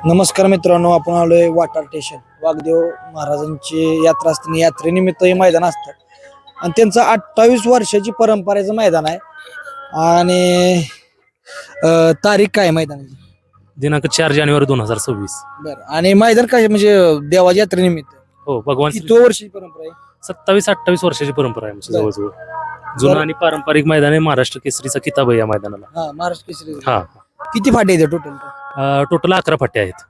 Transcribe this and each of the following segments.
नमस्कार मित्रांनो, आपण आलोय वाटार स्टेशन. वाघदेव महाराजांची यात्रा असताना यात्रेनिमित्त हे मैदान असतं आणि त्यांचं 28 वर्षाची परंपरेचं मैदान आहे. आणि तारीख काय मैदानाची? दिनांक 4 जानेवारी 2026. बरं. आणि मैदान काय म्हणजे देवाच्या यात्रेनिमित्त हो, भगवान किती वर्षाची परंपरा आहे? 27-28 वर्षाची परंपरा आहे आमची बरं. जवळजवळ. जुनं आणि पारंपरिक मैदान आहे. महाराष्ट्र केसरीचा किताब आहे या मैदानाला. हा, महाराष्ट्र केसरी. हा, किती फाटे येते टोटल? टोटल 11 फाट्या आहेत.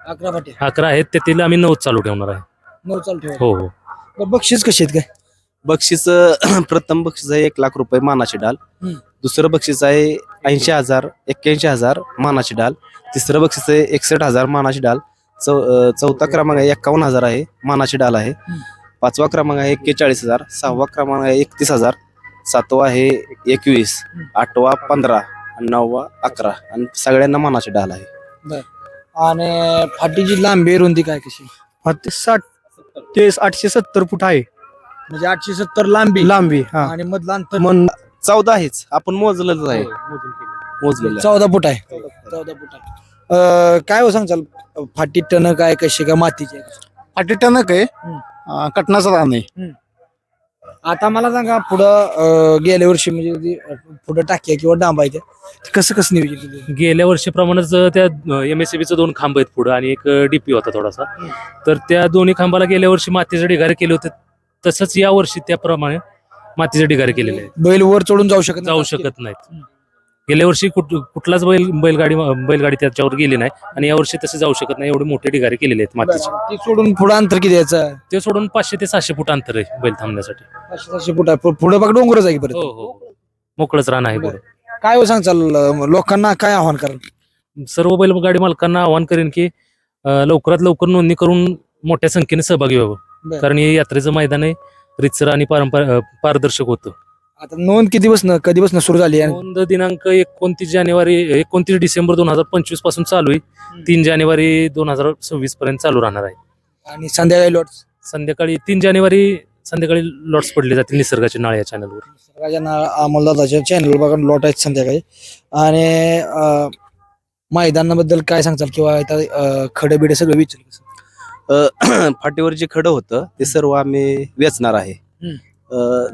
11 फाटे. 11 आहेत, त्यातील आम्ही 9 चालू ठेवणार आहे. 9 चालू ठेवा. हो हो. बरं, बक्षीस कशी आहेत काय? बक्षीस प्रथम बक्षीस आहे 1,00,000 रुपये मानाची डाल. हम्म. दुसरं बक्षीस आहे 80,000 81,000 मानाची डाल. तिसरं बक्षीस आहे 61,000 मानाची डाल. चौथा क्रमांक आहे 51,000 आहे मानाची डाल आहे. पाचवा क्रमांक आहे 41,000. सहावा क्रमांक आहे 31,000. सातवा आहे 21. आठवा 15. नववा 11 आणि सगळ्यांना मानाची डाल आहे. आणि फाटीची लांबी रुंदी काय कशी? 60 ते 870 फूट आहे म्हणजे 870 लांबी लांबी. हा, आणि मधलं अंतर मन 14 आहेच, आपण मोजलेलं आहे. मोजलेलं आहे. 14 फूट आहे. 14 फूट आहे. काय हो सांगचाल, फाटी टन काय कशी का मातीची आहे? फाटी टणक आहे. कटनाचा रान आहे. आता मला सांगा, पुढं गेल्या वर्षी म्हणजे पुढं टाक्या किंवा डांबायच्या कसं कसं नियोजन केलं? गेल्या वर्षीप्रमाणेच त्या MSCBचं 2 खांब आहेत पुढे आणि एक DP होता थोडासा. तर त्या दोन्ही खांबाला गेल्या वर्षी मातीचे ढिगारे केले होते. तसंच या वर्षी त्याप्रमाणे मातीचे ढिगारे केलेले आहेत. बैल वर चढून जाऊ शकत जाऊ शकत नाहीत. गेल्या वर्षी कुठलाच बैलगाडी त्याच्यावर गेली नाही आणि या वर्षी तसे जाऊ शकत नाही. एवढे मोठे ढिगारे केलेले आहेत मातीचे. ते सोडून पुढं अंतर किती द्यायचं? ते सोडून 500 ते 600 फूट अंतर आहे बैल थांबण्यासाठी. 500 फूट आहे. पुढे बघ डोंगरच आहे की परत. हो हो, मोकळच रान आहे पुढे. काय हो सांगचाल, लोकांना काय आव्हान कराल? सर्व बैलगाडी मालकांना आवाहन करेन की लवकरात लवकर नोंदणी करून मोठ्या संख्येने सहभागी व्हावं. बरं. कारण हे यात्रेचं मैदान आहे, रितसर आणि पारदर्शक होतं. आता नोंद कधीपासून सुरू झाली आहे? नोंद दिनांक 29 डिसेंबर 2025 पासून चालू आहे. 3 जानेवारी 2026 पर्यंत चालू राहणार आहे. आणि संध्याकाळी लॉट संध्याकाळी 3 जानेवारी संध्याकाळी लॉट्स पडले जातील निसर्गाचे नाळ या चॅनलवर. अमोलदादाच्या चॅनल बघा, लॉट आहेत संध्याकाळी. आणि मैदानाबद्दल काय सांगचाल किंवा खडे बिडे सगळं विचार? फाटीवर जे खडं होतं ते सर्व आम्ही वेचणार आहे. हम्म.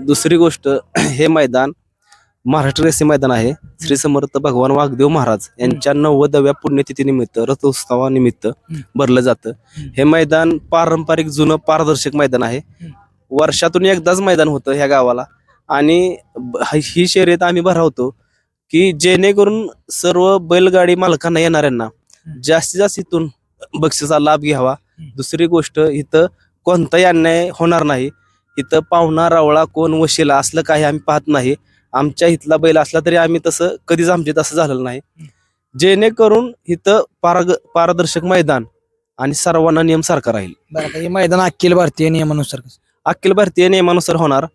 दुसरी गोष्ट, हे मैदान महाराष्ट्र केसरी मैदान आहे. श्री समर्थ भगवान वाघदेव महाराज यांच्या 90व्या पुण्यतिथीनिमित्त रथोत्सवानिमित्त भरलं जातं. हे मैदान पारंपरिक जुनं पारदर्शक मैदान आहे. वर्षातून एकदाच मैदान होतं ह्या गावाला आणि ही शर्यत आम्ही भरवतो की जेणेकरून सर्व बैलगाडी मालकांना येणाऱ्यांना जास्तीत जास्त इथून बक्षिसाचा लाभ घ्यावा. दुसरी गोष्ट, इथं कोणताही अन्याय होणार नाही. इथं पाहुणा रावळा कोण वशिला असलं काही आम्ही पाहत नाही. आमच्या इथला बैल असला तरी आम्ही तसं कधीच आमचे तसं झालेलं नाही. जेणेकरून इथं पारदर्शक मैदान आणि सर्वांना नियम सारखा राहील. हे मैदान अखिल भारतीय नियमानुसार अखिल भारतीय नियमानुसार होणार.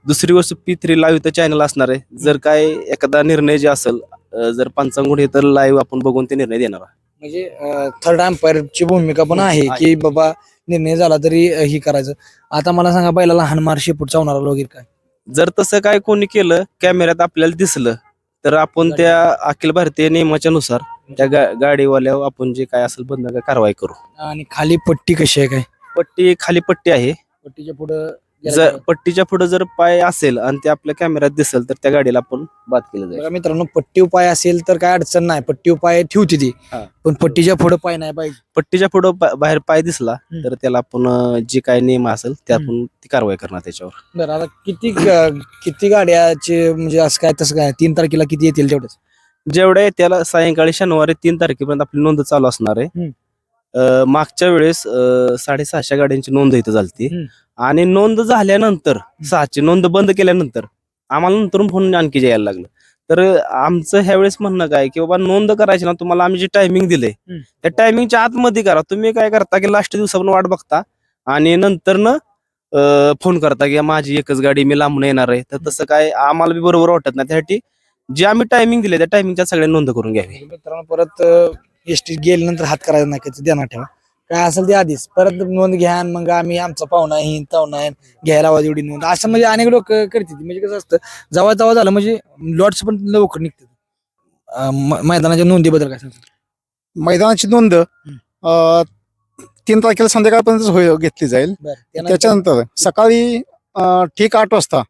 दुसरी गोष्ट, P3 लाईव्ह इथं चॅनल असणार आहे. जर काय एखादा निर्णय जे असेल, जर पंचांगुण हे तर लाईव्ह आपण बघून ते निर्णय देणार. म्हणजे थर्ड अंपायरची भूमिका पण आहे की बाबा निर्णय झाला तरी ही करायचं. आता मला सांगा, बैलाला हाणमार शेपूट चावणारा वगैरे काय जर तसं काय कोणी केलं, कॅमेऱ्यात आपल्याला दिसलं तर आपण त्या अखिल भारतीय नियमाच्या नुसार त्या गाडीवाल्यावर आपण जे काय असेल बंद कारवाई करू. आणि खाली पट्टी कशी आहे काय? खाली पट्टी आहे. पट्टीच्या पुढे जर पट्टीच्या पुढे जर पाय असेल आणि ते आपल्या कॅमेऱ्यात दिसेल तर त्या गाडीला आपण बाद केलं जाईल. बघा मित्रांनो, पट्टी पाय असेल तर काय अडचण नाही, पट्टी पाय ठेवते ती. हा. पण पट्टीच्या पुढे पाय नाही पाहिजे. पट्टीच्या पुढे बाहेर पाय दिसला तर त्याला आपण जे काय नियम असेल ते आपण ती कारवाई करणार त्याच्यावर. बरं, आता किती गाड्याचे म्हणजे असं काय तसं काय 3 तारखेला किती येतील तेवढंच? जेवढे त्याला सायंकाळी शनिवारी 3 तारखेपर्यंत आपली नोंद चालू असणार आहे. मागच्या वेळेस 650 गाड्यांची नोंद इथं झाली आणि नोंद झाल्यानंतर 6ची नोंद बंद केल्यानंतर आम्हाला नंतर फोन आणखी यायला लागलं. तर आमचं ह्यावेळेस म्हणणं काय की बाबा, नोंद करायची ना, तुम्हाला आम्ही जे टायमिंग दिले त्या टायमिंगच्या आतमध्ये करा. तुम्ही काय करता की लास्ट दिवसापर्यंत वाट बघता आणि नंतर फोन करता की माझी एकच गाडी, मी लांबून येणार आहे. तर तसं काय आम्हाला बी बरोबर वाटत नाही. त्यासाठी जे आम्ही टायमिंग दिले त्या टायमिंगच्या सगळ्या नोंद करून घ्यावी. मित्रांनो, परत एसटी गेल्यानंतर हात करायचा नाही, त्याचं ध्यानात ठेवा. काय असेल ते आधीच परत नोंद घ्या आणि मग आम्ही आमचा पाहुणा आहे ताहुणा आहे घ्यायला आवाज एवढी नोंद असं म्हणजे अनेक लोक करतात. म्हणजे कसं असतं, जवळ जवळ झालं म्हणजे लॉट्स पण लवकर निघतात. मैदानाच्या नोंदीबद्दल काय सांगतात? मैदानाची नोंद 3 तारखेला संध्याकाळपर्यंत घेतली जाईल. त्याच्यानंतर सकाळी ठीक 8 वाजता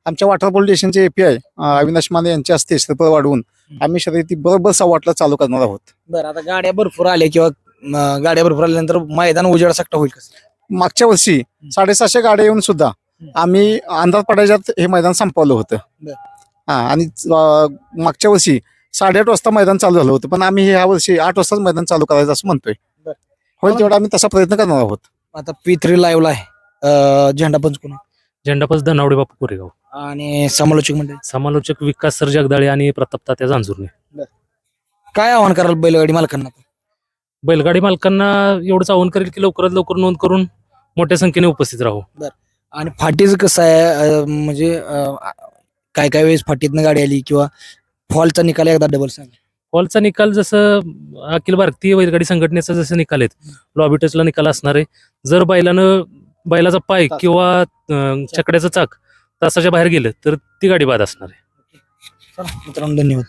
आमच्या वॉटर पोलीस स्टेशनचे API अविनाश माने यांच्या हस्ते श्रीफळ वाढवून आम्ही शर्यती बरोबर 8:15 चालू करणार आहोत. बरं, आता गाड्या भरपूर आल्या किंवा गाड्या भरपूर आल्यानंतर मैदान उजेड सकटा होईल कसं? मागच्या वर्षी 750 गाड्या येऊन सुद्धा आम्ही अंधार पडायच्यात हे मैदान संपवलं होतं. बर. आणि मागच्या वर्षी 8:30 वाजता मैदान चालू झालं होतं, पण आम्ही ह्या वर्षी 8 वाजताच मैदान चालू करायचं असं म्हणतोय. बर. होईल तेवढा आम्ही तसा प्रयत्न करणार आहोत. आता P3 लाईव्हला आहे, झेंडा पंच कोण आहे? झेंडापच धनावडे बापू कोरेगाव. आणि समालोचक मंडळी समालोचक विकास सर जगदाळे आणि प्रताप तात्या जांजुर्णे. काय आव्हान कराल बैलगाडी मालकांना? बैलगाडी मालकांना एवढंच आवाहन करेल की लवकरात लवकर नोंद करून मोठ्या संख्येने उपस्थित राहू. आणि फाटीचं कसं आहे, म्हणजे काय काय वेळेस फाटीतनं गाडी आली किंवा फॉलचा निकाल एकदा डबल सांग. फॉलचा निकाल जसं अखिल भारतीय बैलगाडी संघटनेचा जसं निकाल आहेत, लॉबी टचला निकाल असणार आहे. जर बैलाचा पाय किंवा छकड्याचं चाक तासाच्या बाहेर गेलं तर ती गाडी बाद असणार आहे. चला मित्रांनो, धन्यवाद.